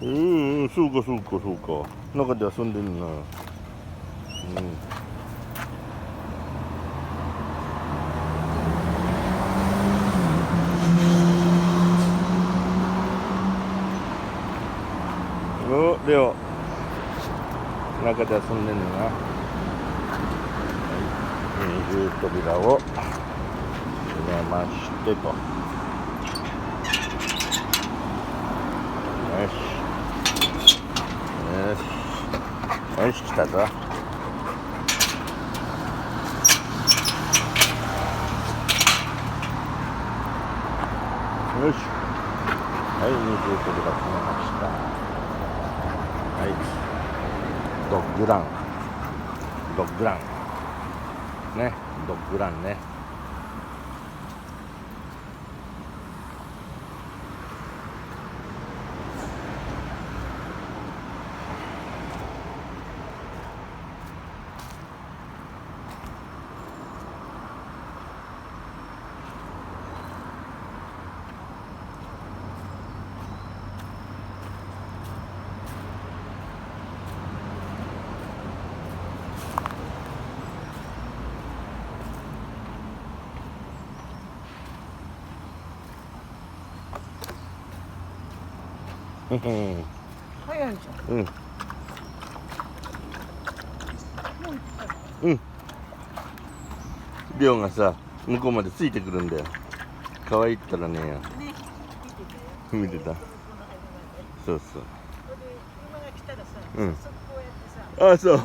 そうかそうかそうか。中で遊んでるな。レオ、中で遊んでるな。二重扉を入れましてと。よし。よし。よし、来たぞ。よし。はい、二重扉閉めました。はい。ドッグラン。ドッグラン。ね、ドッグランね。早いじゃん。りょうがさ、向こうまでついてくるんだよ。可愛いったらねえよ。見てた。そうそう。車が来たらさ、早速こうやってさ。あ、そう。